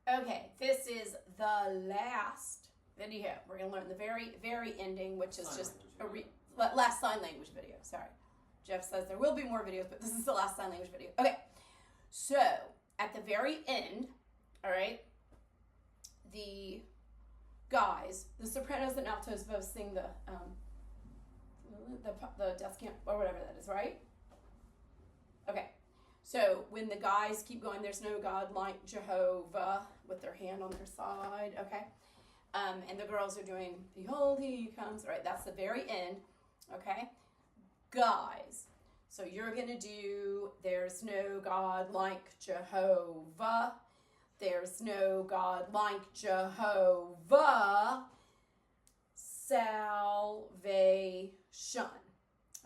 Okay, this is the last video. We're going to learn the very ending, which is just a last sign language video. Sorry. Jeff says there will be more videos, but this is the last sign language video. Okay, so at the very end, all right, the guys, the sopranos and altos both sing the descant or whatever that is, right? Okay. So when the guys keep going, there's no God like Jehovah with their hand on their side, okay? And the girls are doing, behold, he comes, right? That's the very end, okay? Guys, so you're going to do, there's no God like Jehovah. There's no God like Jehovah. Salvation,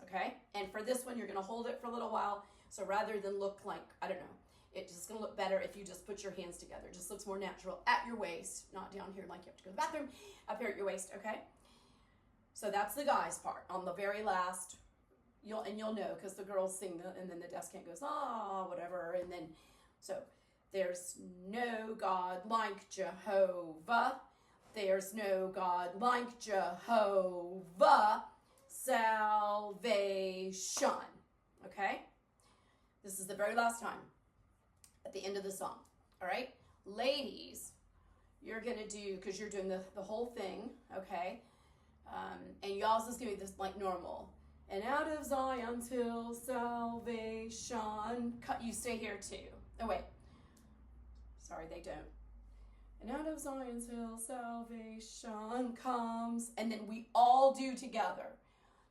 okay? And for this one, you're going to hold it for a little while. So rather than look like, I don't know, it's just going to look better if you just put your hands together. It just looks more natural at your waist, not down here like you have to go to the bathroom, up here at your waist, okay? So that's the guys part. On the very last, you'll know because the girls sing, and then the descant goes, ah, whatever. And then, so there's no God like Jehovah. There's no God like Jehovah. Salvation, okay? This is the very last time at the end of the song, all right? Ladies, you're going to do, because you're doing the whole thing, okay? And y'all's just going to be this like normal. And out of Zion till salvation. You stay here too. Oh, wait. Sorry, they don't. And out of Zion till salvation comes. And then we all do together.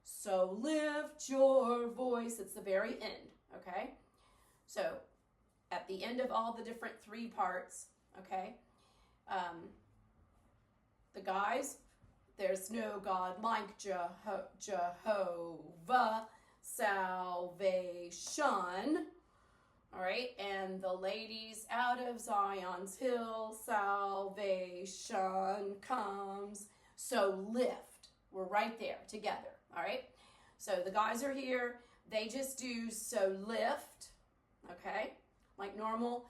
So lift your voice. It's the very end, okay? So at the end of all the different three parts, okay, the guys, there's no God like Jehovah, salvation, all right, and the ladies, out of Zion's hill, salvation comes, so lift, we're right there together, all right, so the guys are here, they just do so lift, okay, like normal.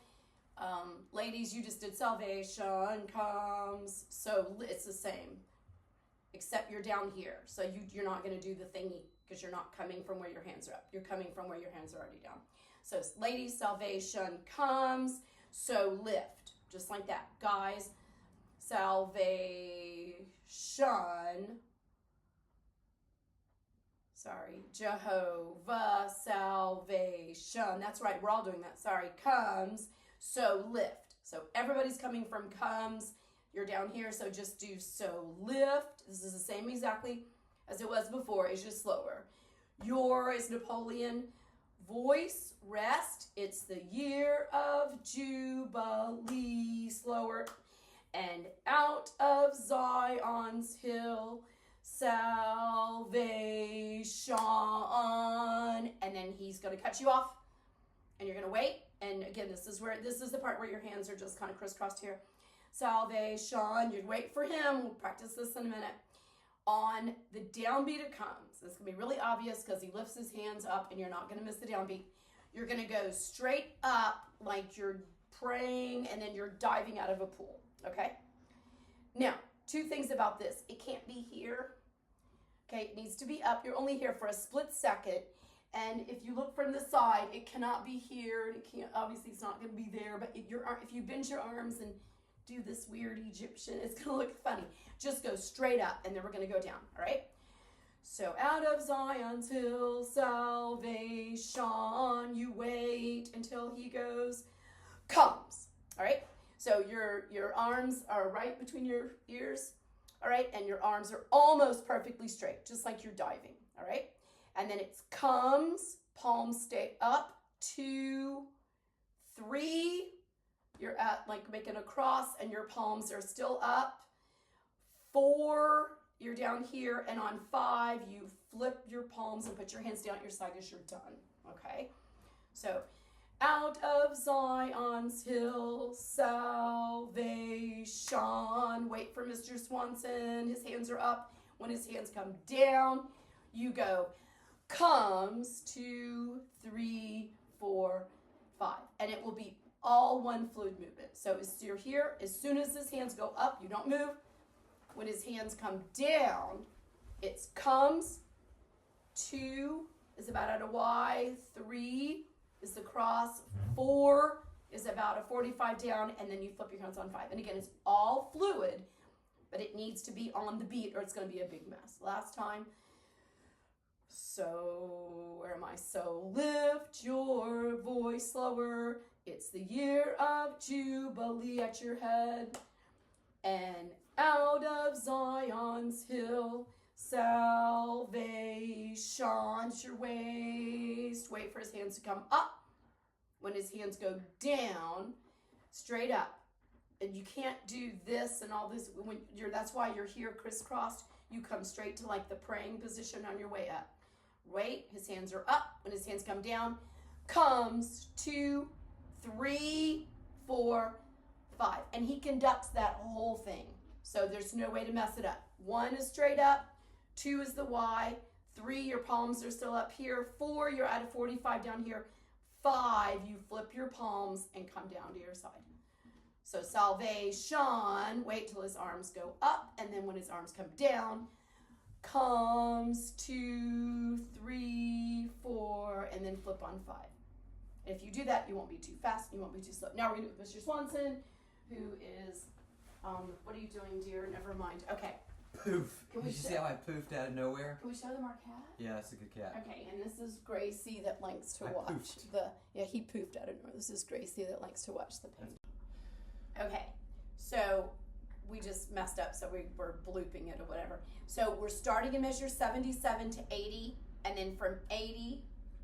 Ladies, you just did salvation comes, so it's the same, except you're down here. So you're not going to do the thingy because you're not coming from where your hands are up. You're coming from where your hands are already down. So ladies, salvation comes, so lift, just like that. Guys, salvation, sorry, Jehovah, salvation. That's right, we're all doing that. Sorry, comes, so lift. So everybody's coming from comes. You're down here, so just do so lift. This is the same exactly as it was before. It's just slower. Your is Napoleon. Voice, rest. It's the year of Jubilee. Slower. And out of Zion's hill, salvation. And then he's going to cut you off. And you're going to wait. And again, this is the part where your hands are just kind of crisscrossed here. Salvation. You'd wait for him. We'll practice this in a minute. On the downbeat it comes. This can be really obvious because he lifts his hands up and you're not going to miss the downbeat. You're going to go straight up like you're praying and then you're diving out of a pool. Okay? Now, two things about this. It can't be here. Okay? It needs to be up. You're only here for a split second. And if you look from the side, it cannot be here. It can't, obviously, it's not going to be there. But if you bend your arms and do this weird Egyptian, it's going to look funny. Just go straight up, and then we're going to go down, all right? So out of Zion till salvation, you wait until he goes, comes, all right? So your arms are right between your ears, all right? And your arms are almost perfectly straight, just like you're diving, all right? And then it's comes, palms stay up, 2, 3, you're at like making a cross and your palms are still up. 4, you're down here, and on 5, you flip your palms and put your hands down at your side as you're done, okay? So, out of Zion's hill, salvation. Wait for Mr. Swanson, his hands are up. When his hands come down, you go, comes, 2, 3, 4, 5. And it will be all one fluid movement. So as you're here, as soon as his hands go up, you don't move. When his hands come down, it comes, 2 is about at a Y, 3 is the cross, 4 is about a 45 down, and then you flip your hands on 5. And again, it's all fluid, but it needs to be on the beat or it's going to be a big mess. Last time. So, where am I? So, lift your voice slower. It's the year of Jubilee at your head. And out of Zion's hill, salvation. Your waist. Wait for his hands to come up. When his hands go down, straight up. And you can't do this and all this. That's why you're here crisscrossed. You come straight to like the praying position on your way up. Wait, his hands are up. When his hands come down, comes 2, 3, 4, 5. And he conducts that whole thing. So there's no way to mess it up. 1 is straight up. 2 is the Y. 3, your palms are still up here. 4, you're at a 45 down here. 5, you flip your palms and come down to your side. So salvation, wait till his arms go up, and then when his arms come down, comes 2, 3, 4, and then flip on 5. And if you do that, you won't be too fast, you won't be too slow. Now we're going to do it with Mr. Swanson, who is, what are you doing, dear? Never mind. Okay. Poof. Did you see how I poofed out of nowhere? Can we show them our cat? Yeah, that's a good cat. Okay, and this is Gracie that likes to watch poofed. he poofed out of nowhere. This is Gracie that likes to watch the paint. Okay, so we just messed up, so we were blooping it or whatever. So we're starting in measure 77 to 80, and then from 80,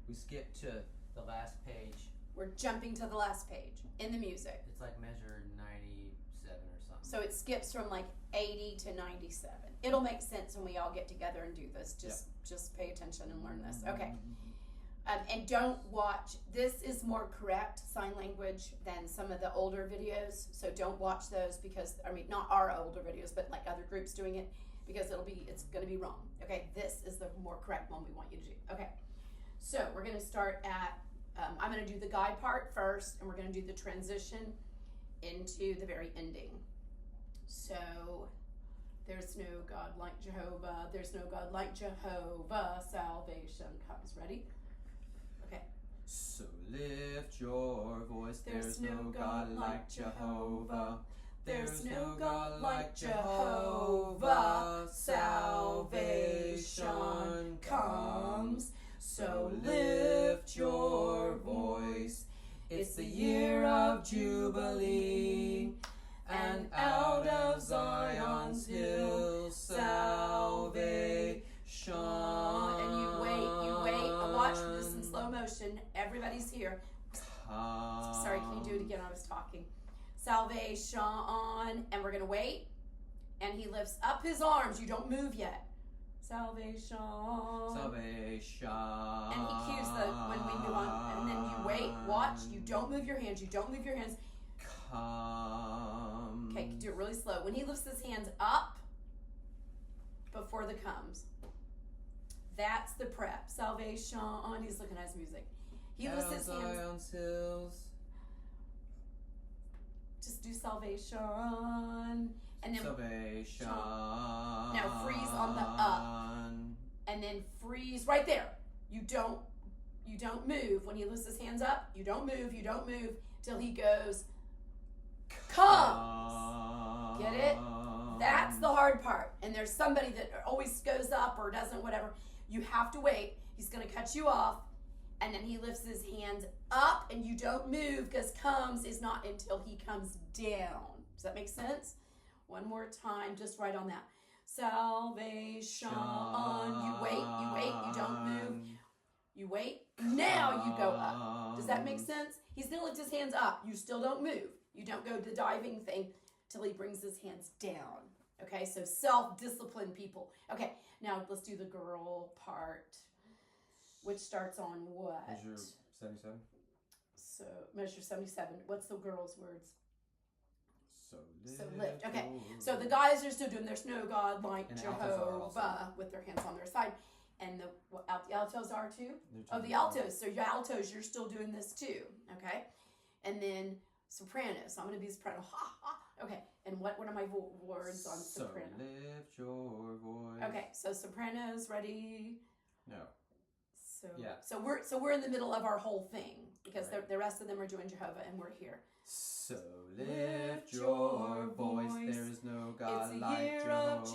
we skip to the last page. We're jumping to the last page in the music. It's like measure 97 or something. So it skips from like 80 to 97. It'll make sense when we all get together and do this. Just pay attention and learn this. Okay. And don't watch. This is more correct sign language than some of the older videos. So don't watch those because, I mean, not our older videos, but like other groups doing it, because it's going to be wrong. Okay. This is the more correct one we want you to do. Okay. So we're going to start at, I'm going to do the guide part first, and we're going to do the transition into the very ending. So, there's no God like Jehovah, there's no God like Jehovah, salvation comes. Ready? Okay. So lift your voice, there's no God like Jehovah. There's no God like Jehovah, salvation comes. So lift your voice, it's the year of Jubilee. And out of Zion's hill, salvation. And you wait. Watch this in slow motion. Everybody's here. Sorry, can you do it again? I was talking. Salvation, and we're gonna wait. And he lifts up his arms. You don't move yet. Salvation. Salvation. And he cues when we move on. And then you wait, watch. You don't move your hands. Okay, do it really slow. When he lifts his hands up before the comes, that's the prep. Salvation. He's looking at his music. He lifts his hands. Hills. Just do salvation. And then Salvation. Now freeze on the up. And then freeze right there. You don't move. When he lifts his hands up, you don't move till he goes, comes. Get it? That's the hard part. And there's somebody that always goes up or doesn't, whatever. You have to wait. He's going to cut you off. And then he lifts his hands up and you don't move because comes is not until he comes down. Does that make sense? One more time, just right on that. Salvation. You wait, you don't move. You wait. Now you go up. Does that make sense? He's going to lift his hands up. You still don't move. You don't go the diving thing till he brings his hands down. Okay, so self-discipline, people. Okay, now let's do the girl part, which starts on what? Measure 77. So, measure 77. What's the girl's words? So lift. Okay, so the guys are still doing, there's no God like Jehovah, with their hands on their side. And the altos are too? Oh, the altos. So your altos, you're still doing this too. Okay, and then soprano. So I'm going to be soprano. Ha, ha. Okay. And what are my words on So soprano? lift your voice. Okay. So sopranos, ready? No. So Yeah. So we're in the middle of our whole thing because Right. the rest of them are doing Jehovah and we're here. So lift your voice. There is no God It's a like year Jehovah. of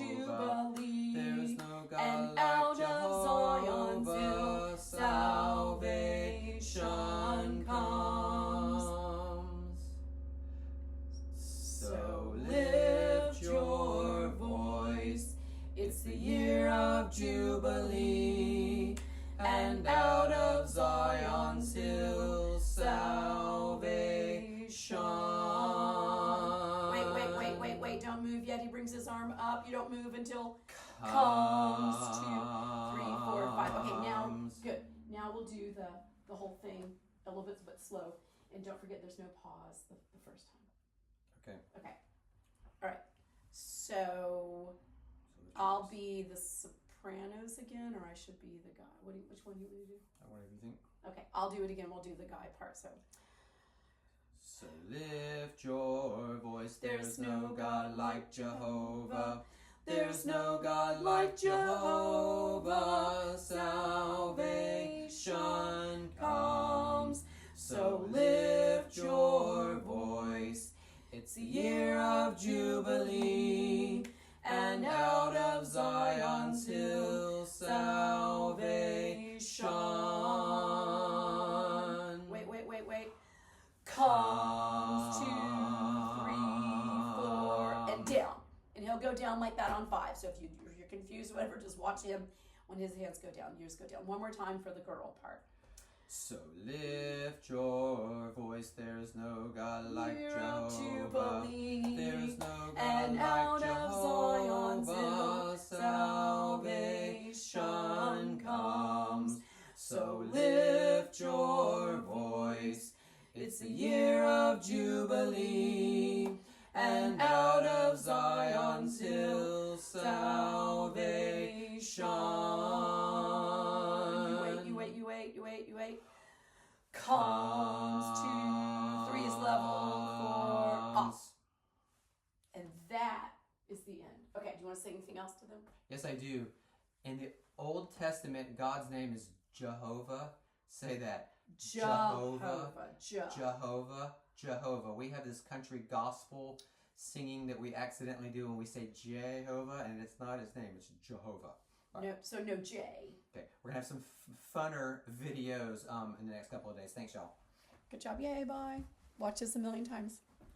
Jubilee. There is no God And like out of Zion's Jehovah. hill salvation comes. So lift your voice. It's the year of Jubilee. And out of Zion's hill salvation. Wait, don't move yet. He brings his arm up. You don't move until comes 2, 3, 4, 5. Okay, now good. Now we'll do the whole thing a little bit but slow. And don't forget there's no pause the first time. Okay. Okay. All right. So I'll be the sopranos again, or I should be the guy. Which one do you want to do? Whatever you think. Okay, I'll do it again. We'll do the guy part. So lift your voice. There's no God like Jehovah. There's no God like Jehovah. Salvation comes. So lift your voice. It's the year of Jubilee. And out of Zion's hill salvation. Wait. Comes 2, 3, 4, and down. And he'll go down like that on 5. So if you're confused or whatever, just watch him when his hands go down. Yours go down. One more time for the girl part. So lift your voice. There's no God like Year of Jehovah. Jubilee. There's no God And out like of Zion's Jehovah. hill salvation comes. So lift your voice. It's the year of Jubilee. And out of Zion's hill salvation. You wait. Comes 2, 3 is level, 4 off. And that is the end. Okay, do you want to say anything else to them? Yes, I do. In the Old Testament, God's name is Jehovah. Say that. Jehovah. We have this country gospel singing that we accidentally do when we say Jehovah, and it's not his name, it's Jehovah. Right. No, so no J. Okay, we're gonna have some funner videos in the next couple of days. Thanks, y'all. Good job. Yay, bye. Watch this a million times.